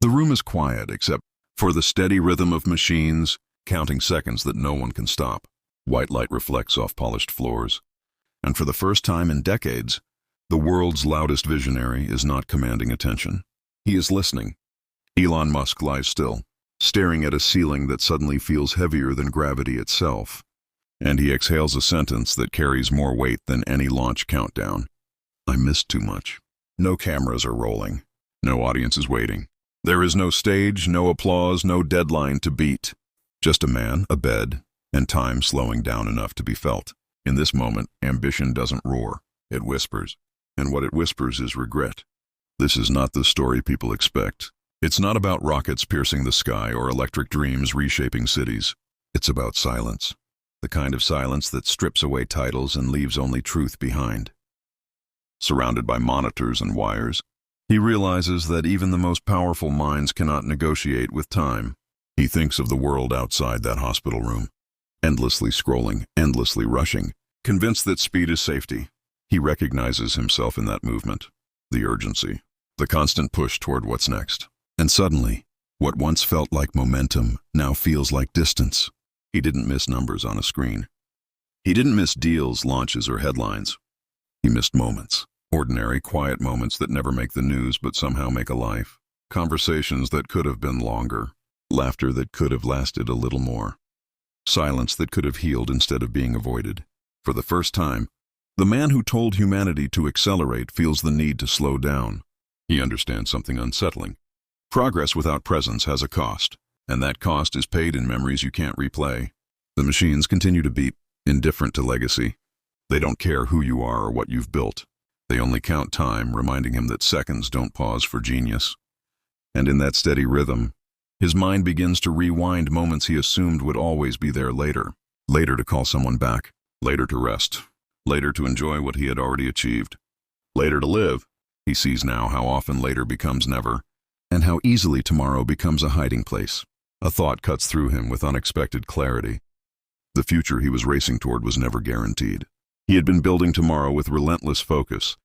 The room is quiet except for the steady rhythm of machines, counting seconds that no one can stop. White light reflects off polished floors. And for the first time in decades, the world's loudest visionary is not commanding attention. He is listening. Elon Musk lies still, staring at a ceiling that suddenly feels heavier than gravity itself. And he exhales a sentence that carries more weight than any launch countdown. I missed too much. No cameras are rolling. No audience is waiting. There is no stage, no applause, no deadline to beat. Just a man, a bed, and time slowing down enough to be felt. In this moment, ambition doesn't roar. It whispers. And what it whispers is regret. This is not the story people expect. It's not about rockets piercing the sky or electric dreams reshaping cities. It's about silence. The kind of silence that strips away titles and leaves only truth behind. Surrounded by monitors and wires, he realizes that even the most powerful minds cannot negotiate with time. He thinks of the world outside that hospital room, endlessly scrolling, endlessly rushing, convinced that speed is safety. He recognizes himself in that movement, the urgency, the constant push toward what's next. And suddenly, what once felt like momentum now feels like distance. He didn't miss numbers on a screen. He didn't miss deals, launches, or headlines. He missed moments. Ordinary, quiet moments that never make the news but somehow make a life. Conversations that could have been longer. Laughter that could have lasted a little more. Silence that could have healed instead of being avoided. For the first time, the man who told humanity to accelerate feels the need to slow down. He understands something unsettling. Progress without presence has a cost, and that cost is paid in memories you can't replay. The machines continue to beep, indifferent to legacy. They don't care who you are or what you've built. They only count time, reminding him that seconds don't pause for genius. And in that steady rhythm, his mind begins to rewind moments he assumed would always be there later. Later to call someone back. Later to rest. Later to enjoy what he had already achieved. Later to live. He sees now how often later becomes never, and how easily tomorrow becomes a hiding place. A thought cuts through him with unexpected clarity. The future he was racing toward was never guaranteed. He had been building tomorrow with relentless focus.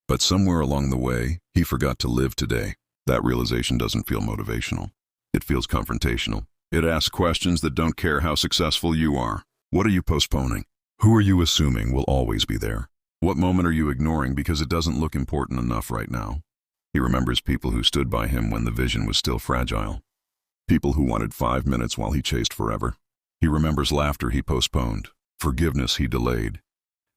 But somewhere along the way, he forgot to live today. That realization doesn't feel motivational. It feels confrontational. It asks questions that don't care how successful you are. What are you postponing? Who are you assuming will always be there? What moment are you ignoring because it doesn't look important enough right now? He remembers people who stood by him when the vision was still fragile. People who wanted 5 minutes while he chased forever. He remembers laughter he postponed, forgiveness he delayed,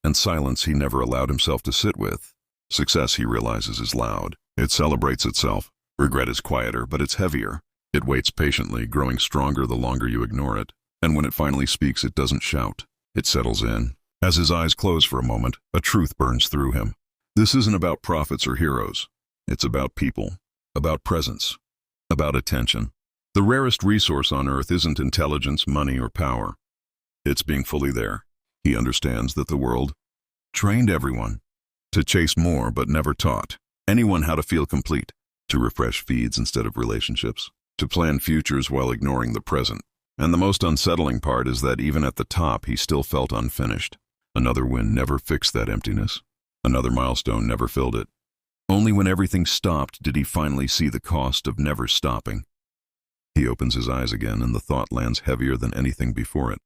and silence he never allowed himself to sit with. Success, he realizes, is loud. It celebrates itself. Regret is quieter, but it's heavier. It waits patiently, growing stronger the longer you ignore it. And when it finally speaks, it doesn't shout. It settles in. As his eyes close for a moment, a truth burns through him. This isn't about prophets or heroes. It's about people, about presence, about attention. The rarest resource on earth isn't intelligence, money, or power. It's being fully there. He understands that the world trained everyone to chase more but never taught anyone how to feel complete, to refresh feeds instead of relationships, to plan futures while ignoring the present. And the most unsettling part is that even at the top, he still felt unfinished. Another win never fixed that emptiness. Another milestone never filled it. Only when everything stopped did he finally see the cost of never stopping. He opens his eyes again, and the thought lands heavier than anything before it.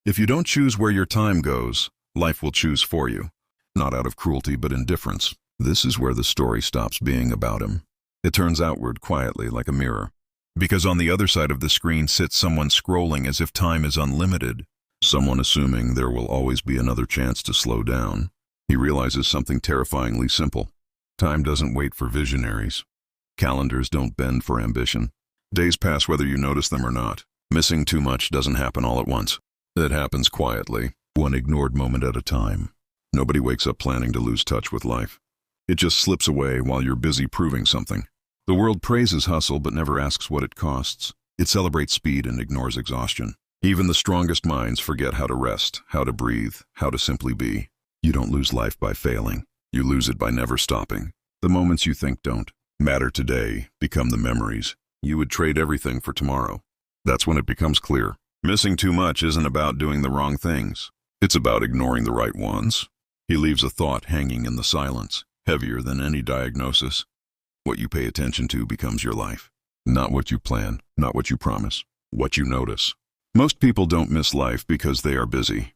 If you don't choose where your time goes, life will choose for you. Not out of cruelty, but indifference. This is where the story stops being about him. It turns outward quietly like a mirror. Because on the other side of the screen sits someone scrolling as if time is unlimited. Someone assuming there will always be another chance to slow down. He realizes something terrifyingly simple. Time doesn't wait for visionaries. Calendars don't bend for ambition. Days pass whether you notice them or not. Missing too much doesn't happen all at once. It happens quietly, one ignored moment at a time. Nobody wakes up planning to lose touch with life. It just slips away while you're busy proving something. The world praises hustle but never asks what it costs. It celebrates speed and ignores exhaustion. Even the strongest minds forget how to rest, how to breathe, how to simply be. You don't lose life by failing. You lose it by never stopping. The moments you think don't matter today become the memories you would trade everything for tomorrow. That's when it becomes clear. Missing too much isn't about doing the wrong things. It's about ignoring the right ones. He leaves a thought hanging in the silence, heavier than any diagnosis. What you pay attention to becomes your life. Not what you plan, not what you promise, what you notice. Most people don't miss life because they are busy.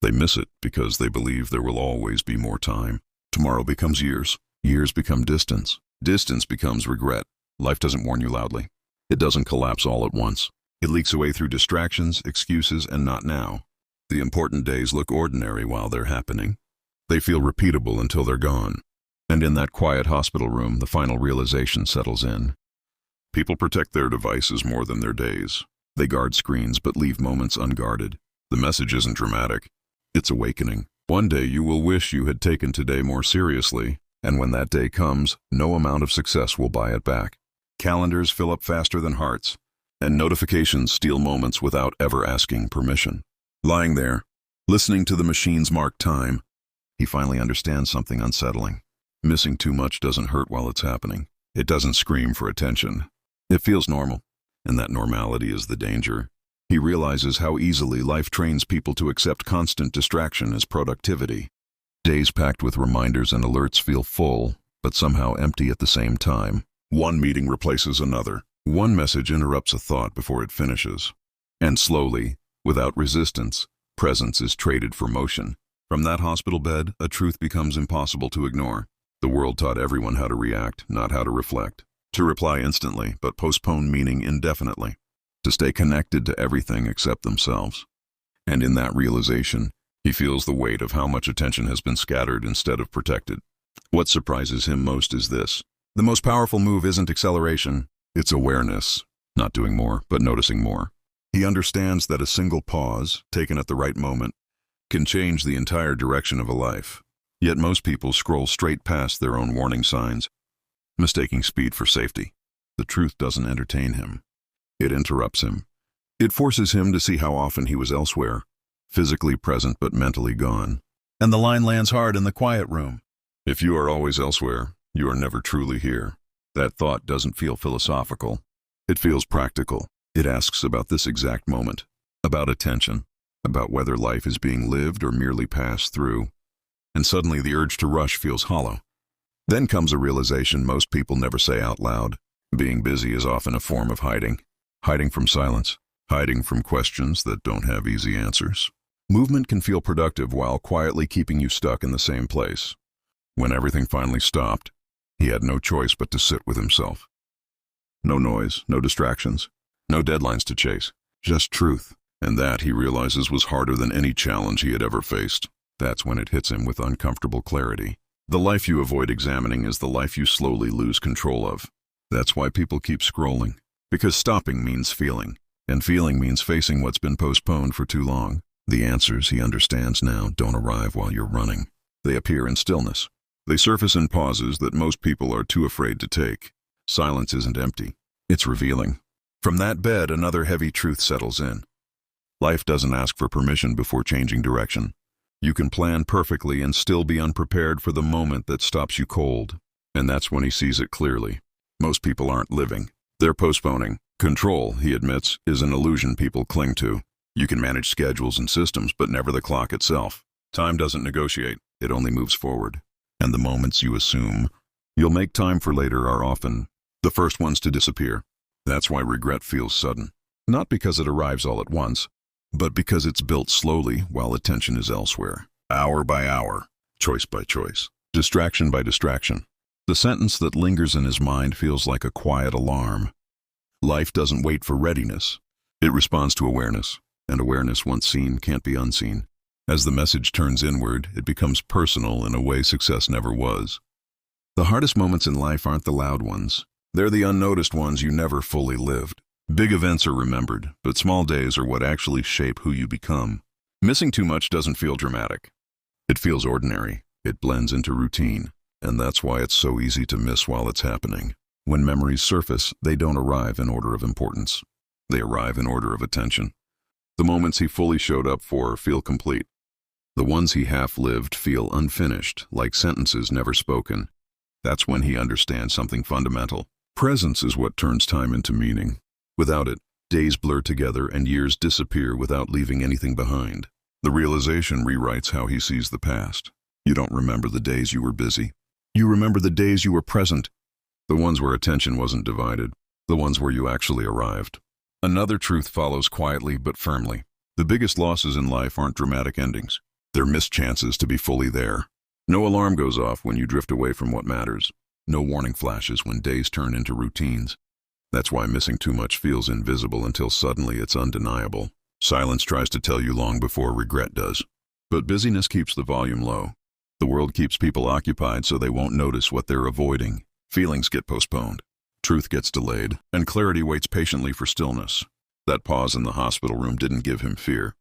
They miss it because they believe there will always be more time. Tomorrow becomes years. Years become distance. Distance becomes regret. Life doesn't warn you loudly. It doesn't collapse all at once. It leaks away through distractions, excuses, and not now. The important days look ordinary while they're happening. They feel repeatable until they're gone. And in that quiet hospital room, the final realization settles in. People protect their devices more than their days. They guard screens but leave moments unguarded. The message isn't dramatic. It's awakening. One day you will wish you had taken today more seriously, and when that day comes, no amount of success will buy it back. Calendars fill up faster than hearts, and notifications steal moments without ever asking permission. Lying there, listening to the machines mark time, he finally understands something unsettling. Missing too much doesn't hurt while it's happening. It doesn't scream for attention. It feels normal, and that normality is the danger. He realizes how easily life trains people to accept constant distraction as productivity. Days packed with reminders and alerts feel full, but somehow empty at the same time. One meeting replaces another. One message interrupts a thought before it finishes. And slowly, without resistance, presence is traded for motion. From that hospital bed, a truth becomes impossible to ignore. The world taught everyone how to react, not how to reflect. To reply instantly, but postpone meaning indefinitely. To stay connected to everything except themselves. And in that realization, he feels the weight of how much attention has been scattered instead of protected. What surprises him most is this. The most powerful move isn't acceleration, it's awareness. Not doing more, but noticing more. He understands that a single pause, taken at the right moment, can change the entire direction of a life. Yet most people scroll straight past their own warning signs, mistaking speed for safety. The truth doesn't entertain him. It interrupts him. It forces him to see how often he was elsewhere, physically present but mentally gone. And the line lands hard in the quiet room. If you are always elsewhere, you are never truly here. That thought doesn't feel philosophical. It feels practical. It asks about this exact moment, about attention, about whether life is being lived or merely passed through. And suddenly the urge to rush feels hollow. Then comes a realization most people never say out loud. Being busy is often a form of hiding. Hiding from silence. Hiding from questions that don't have easy answers. Movement can feel productive while quietly keeping you stuck in the same place. When everything finally stopped, he had no choice but to sit with himself. No noise, no distractions, no deadlines to chase, just truth. And that, he realizes, was harder than any challenge he had ever faced. That's when it hits him with uncomfortable clarity. The life you avoid examining is the life you slowly lose control of. That's why people keep scrolling. Because stopping means feeling, and feeling means facing what's been postponed for too long. The answers, he understands now, don't arrive while you're running. They appear in stillness. They surface in pauses that most people are too afraid to take. Silence isn't empty. It's revealing. From that bed, another heavy truth settles in. Life doesn't ask for permission before changing direction. You can plan perfectly and still be unprepared for the moment that stops you cold. And that's when he sees it clearly. Most people aren't living. They're postponing. Control, he admits, is an illusion people cling to. You can manage schedules and systems, but never the clock itself. Time doesn't negotiate. It only moves forward. And the moments you assume you'll make time for later are often the first ones to disappear. That's why regret feels sudden. Not because it arrives all at once, but because it's built slowly while attention is elsewhere. Hour by hour, choice by choice, distraction by distraction. The sentence that lingers in his mind feels like a quiet alarm. Life doesn't wait for readiness. It responds to awareness, and awareness once seen can't be unseen. As the message turns inward, it becomes personal in a way success never was. The hardest moments in life aren't the loud ones. They're the unnoticed ones you never fully lived. Big events are remembered, but small days are what actually shape who you become. Missing too much doesn't feel dramatic. It feels ordinary. It blends into routine. And that's why it's so easy to miss while it's happening. When memories surface, they don't arrive in order of importance. They arrive in order of attention. The moments he fully showed up for feel complete. The ones he half-lived feel unfinished, like sentences never spoken. That's when he understands something fundamental. Presence is what turns time into meaning. Without it, days blur together and years disappear without leaving anything behind. The realization rewrites how he sees the past. You don't remember the days you were busy. You remember the days you were present, the ones where attention wasn't divided. the ones where you actually arrived. Another truth follows quietly but firmly. The biggest losses in life aren't dramatic endings. They're missed chances to be fully there. No alarm goes off when you drift away from what matters. No warning flashes when days turn into routines. That's why missing too much feels invisible until suddenly it's undeniable. Silence tries to tell you long before regret does. But busyness keeps the volume low. The world keeps people occupied so they won't notice what they're avoiding. Feelings get postponed. Truth gets delayed, and clarity waits patiently for stillness. That pause in the hospital room didn't give him fear.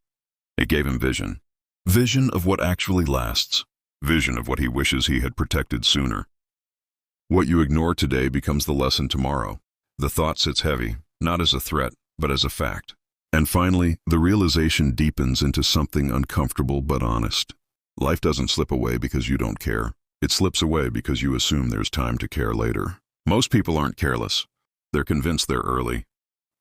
It gave him vision. Vision of what actually lasts. Vision of what he wishes he had protected sooner. What you ignore today becomes the lesson tomorrow. The thought sits heavy, not as a threat, but as a fact. And finally, the realization deepens into something uncomfortable but honest. Life doesn't slip away because you don't care. It slips away because you assume there's time to care later. Most people aren't careless. They're convinced they're early.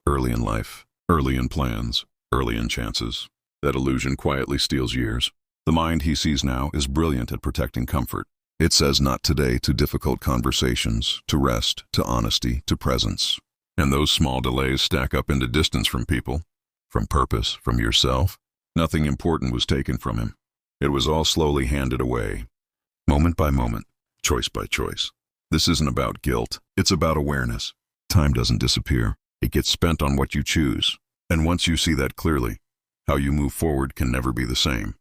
Early in life, early in plans, early in chances. That illusion quietly steals years. The mind he sees now is brilliant at protecting comfort. It says not today to difficult conversations, to rest, to honesty, to presence. And those small delays stack up into distance from people, from purpose, from yourself. Nothing important was taken from him. It was all slowly handed away, moment by moment, choice by choice. This isn't about guilt, it's about awareness. Time doesn't disappear. It gets spent on what you choose. And once you see that clearly, how you move forward can never be the same.